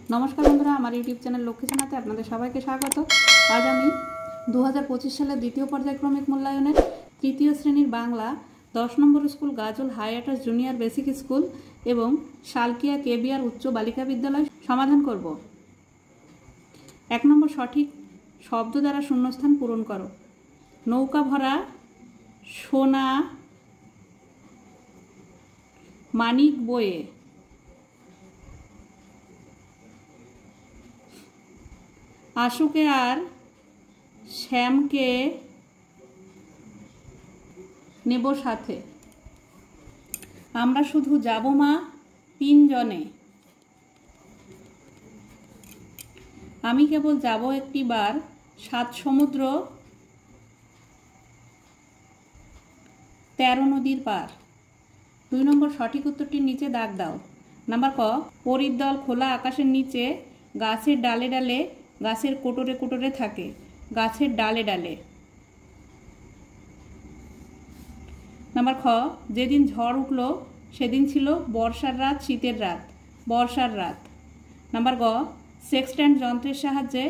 नमस्कार बंधुरा आमार यूट्यूब चैनल लक्ष्मी सेनाते आपनादेर सबाइके स्वागत। आज आमी 2025 साले द्वितीय पर्यायक्रमिक मूल्यायनेर तृतीय श्रेणीर बांगला 10 नम्बर स्कूल गाजल हाईएटास जूनियर बेसिक स्कूल एवं शालकिया केबिआर उच्च बालिका विद्यालय समाधान करब। 1 नम्बर सठिक शब्द द्वारा शून्यस्थान पूरण करो। नौका भरा सोना मानिक बोये, आशुके आर श्यामके नेब साथे, आमरा शुधु जाबो मा 3 जने, आमी केवल जाबो एकटी बार 7 समुद्र 13 नदीर पार। 2 नम्बर सठिक उत्तरटी नीचे दाग दाओ। नम्बर क परीर दल खोला आकाशेर नीचे गाछेर डाले डाले गाछेर कोटरे कोटरे थाके, गाछेर डाले डाले। नम्बर ख जेदिन झड़ उठलो सेदिन छिलो बर्षार रात शीतेर रात, बर्षार रात। नम्बर ग सेक्सटैंड यंत्रेर साहाज्ये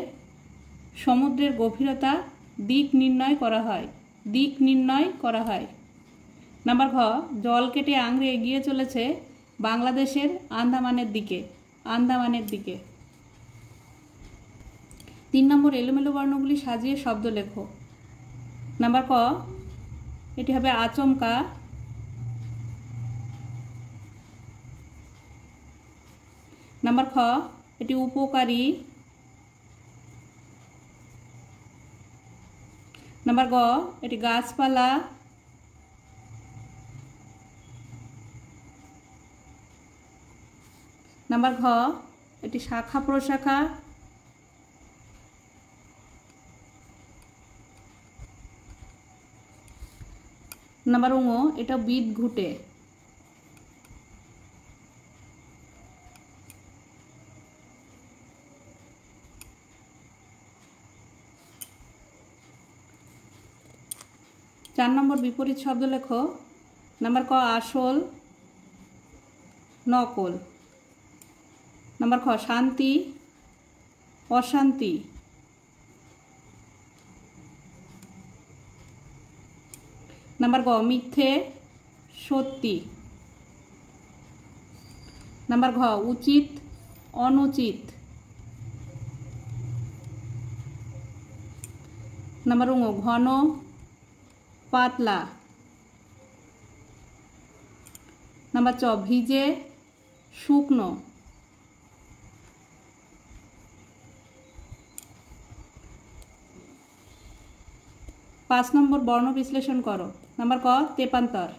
समुद्रेर गभीरता दिक निर्णय करा हय, दिक निर्णय करा हय। नम्बर घ जल केटे आंगड़े एगिए चलेछे बांग्लादेशेर आंदामानेर दिके, आंदामानेर दिके। 3 नम्बर एलोमेलो वर्णगुली साजिए शब्द लेखो। नम्बर क एटी हबे आचमका, नम्बर ख एटी उपकारी, नम्बर ग एटी गाछपाला, नम्बर घ एटी शाखा प्रशाखा, नम्बर ङ एटा बीत घुटे। चार नम्बर विपरीत शब्द लेखो। नम्बर क आसल नकल, नम्बर ख शांति अशांति, नम्बर ग मिथ्ये सत्य, नम्बर घ उचित अनुचित, नम्बर ङ घन पातला, नम्बर च भिजे शुकनो, पाँच नम्बर वर्ण विश्लेषण करो। नम्बर क तेपान्तर,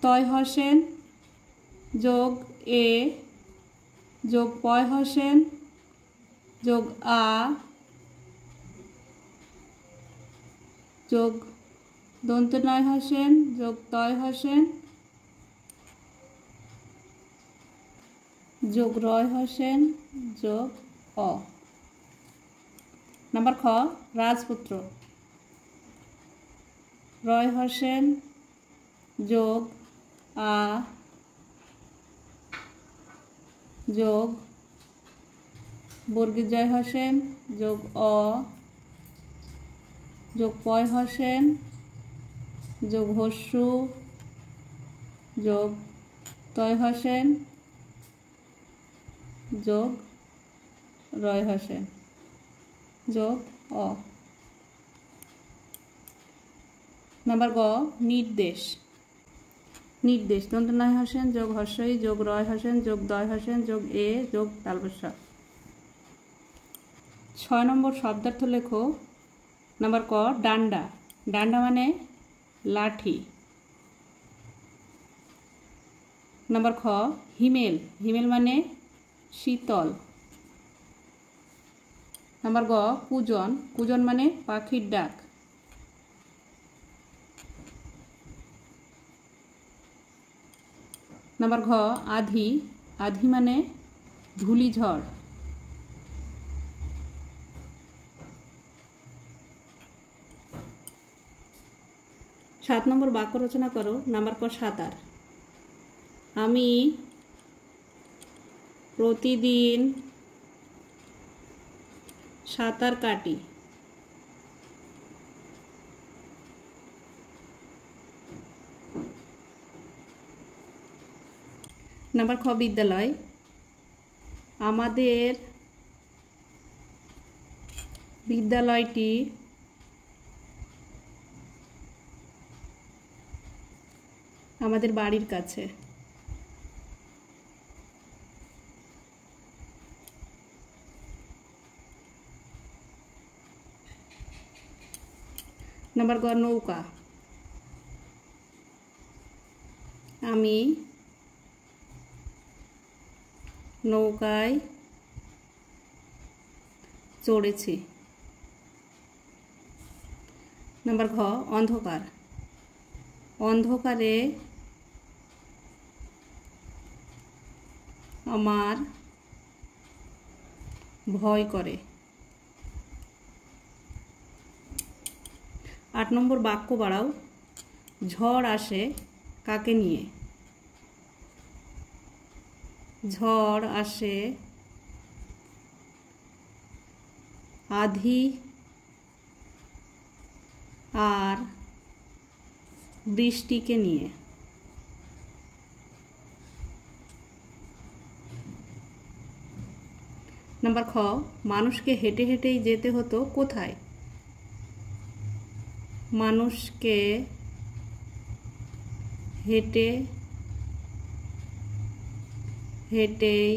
तय हसेन जोग ए जोग पय हसेन जोग आ जोग दंत नय हसेन जोग तय हसेन जोग रय हसेन जोग अ। नम्बर ख राजपुत्र, रय हसेन जोग आ जोग बर्गीय जय हसेन जोग अ जोग पय हसेन जोग हस्यु जोग तय हसेन जोग रय हसेन जोग अ। नम्बर ग निर्देश, निर्देश दंत नय हसेन जोग हस्यई जोग रय हसेन जोग दय हसेन जोग ए जोग तालबस्या। 6 नम्बर शब्दार्थ लेखो। नम्बर क डांडा, डांडा माने लाठी। नम्बर ख हिमेल, हिमेल माने शीतल। नम्बर ग कूजन, कूजन माने पाखिर डाक। नम्बर घ आधी, आधी माने धूलिझड़। सात नम्बर वाक्य रचना करो। नम्बर क सातार, आमी প্রতিদিন সাঁতার কাটি। নাম্বার খ বিদ্যালয়। আমাদের বিদ্যালয়টি আমাদের বাড়ির কাছে। নাম্বার গ নৌকা। আমি নৌকায় চড়েছি। নাম্বার ঘ অন্ধকার। অন্ধকারে আমার ভয় করে। 8 নম্বর বাক্য বাড়াও। ঝড় আসে কাকে নিয়ে? ঝড় আসে আঁধি আর বৃষ্টিকে নিয়ে। নাম্বার খ মানুষকে হেঁটে হেঁটেই যেতে হতো কোথায়? মানুষকে হেঁটে হেঁটেই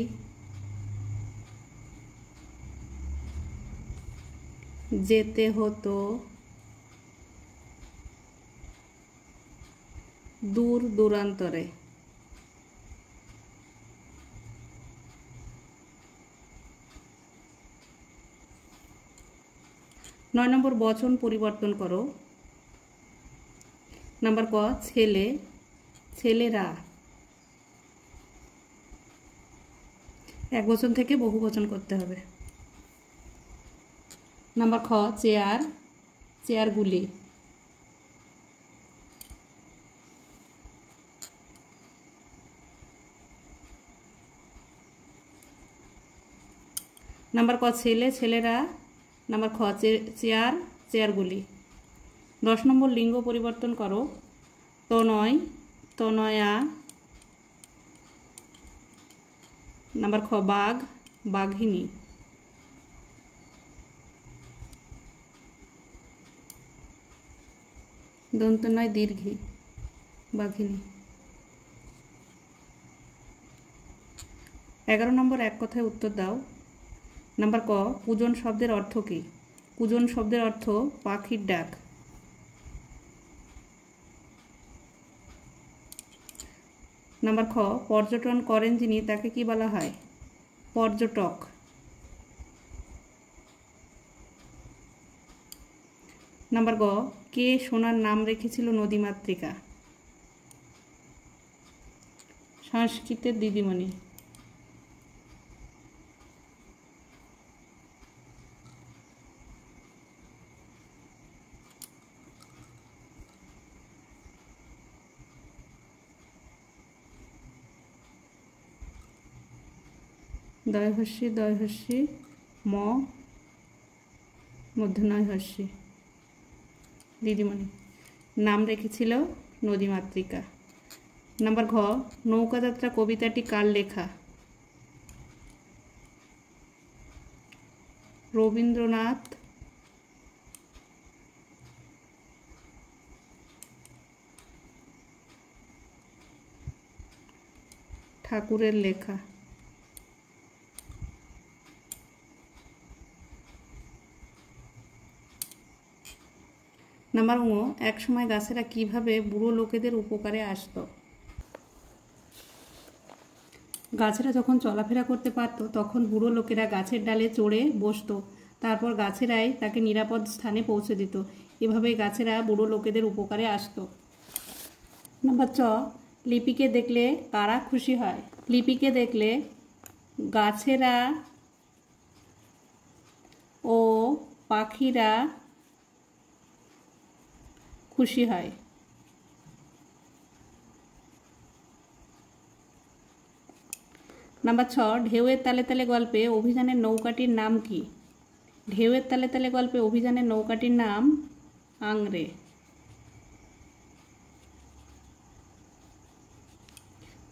যেতে হতো দূর দূরান্তরে। 9 নম্বর বচন পরিবর্তন করো। নাম্বার ক ছেলে, ছেলেরা। এক বচন থেকে বহু বচন করতে হবে। নাম্বার খ চেয়ার, চেয়ারগুলি। নাম্বার ক ছেলে, ছেলেরা। নাম্বার খ চেয়ার, চেয়ারগুলি। 10 নম্বর লিঙ্গ পরিবর্তন করো। তনয়, তনয়া। নাম্বার খ বাঘ, বাঘিনী। দন্ত নয় দীর্ঘী, বাঘিনী। 11 নম্বর এক কথায় উত্তর দাও। নাম্বার ক পূজন শব্দের অর্থ কী? পূজন শব্দের অর্থ পাখির ডাক। নাম্বার খ পর্যটন করেন যিনি তাকে কি বলা হয়? পর্যটক। নাম্বার গ কে সোনার নাম রেখেছিল নদীমাতৃকা? সংস্কৃতের দিদিমণি। দয় হস্যি, দয় হস্যি, ম মধ্যনয় হস্যি, দিদিমণি। নাম রেখেছিল নদীমাতৃকা। নাম্বার ঘ নৌকাযাত্রা কবিতাটি কার লেখা? রবীন্দ্রনাথ ঠাকুরের লেখা। নাম্বার ঙ এক সময় গাছেরা কিভাবে বুড়ো লোকেদের উপকারে আসতো? গাছেরা যখন চলাফেরা করতে পারতো তখন বুড়ো লোকেরা গাছের ডালে চড়ে বসতো, তারপর গাছেরাই তাকে নিরাপদ স্থানে পৌঁছে দিত। এভাবে গাছেরা বুড়ো লোকেদের উপকারে আসতো। নাম্বার চ লিপিকে দেখলে কারা খুশি হয়? লিপিকে দেখলে গাছেরা ও পাখিরা খুশি হয়। নাম্বার 6, ঢেউয়ের তালে তালে গল্পে অভিযানের নৌকাটির নাম কি? ঢেউয়ের তালে তালে গল্পে অভিযানের নৌকাটির নাম আংরে।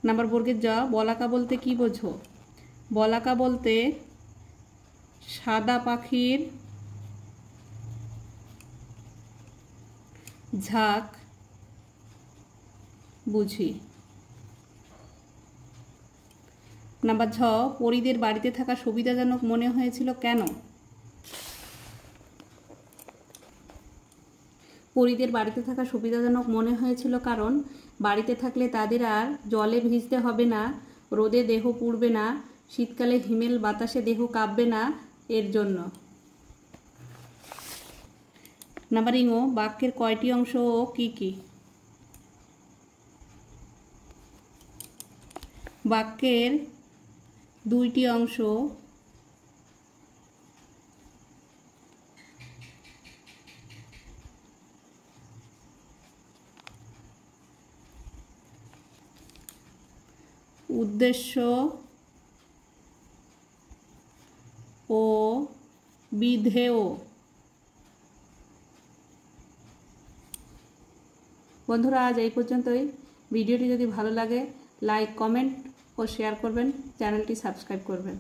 নাম্বার বর্গের জ, বলাকা বলতে কি বোঝো? বলাকা বলতে সাদা পাখির ঝাঁক বুঝি। নাম্বার ঝ, পরীদের বাড়িতে থাকা সুবিধাজনক মনে হয়েছিল কেন? পরীদের বাড়িতে থাকা সুবিধাজনক মনে হয়েছিল কারণ বাড়িতে থাকলে তাদের আর জলে ভিজতে হবে না, রোদে দেহ পুড়বে না, শীতকালে হিমেল বাতাসে দেহ কাঁপবে না, এর জন্য। নাম্বার ঙ, বাক্যের কয়টি অংশ ও কি কি? বাক্যের 2টি অংশ উদ্দেশ্য ও বিধেয়। বন্ধুরা, আজ এই পর্যন্তই। ভিডিওটি যদি ভালো লাগে লাইক, কমেন্ট ও শেয়ার করবেন, চ্যানেলটি সাবস্ক্রাইব করবেন।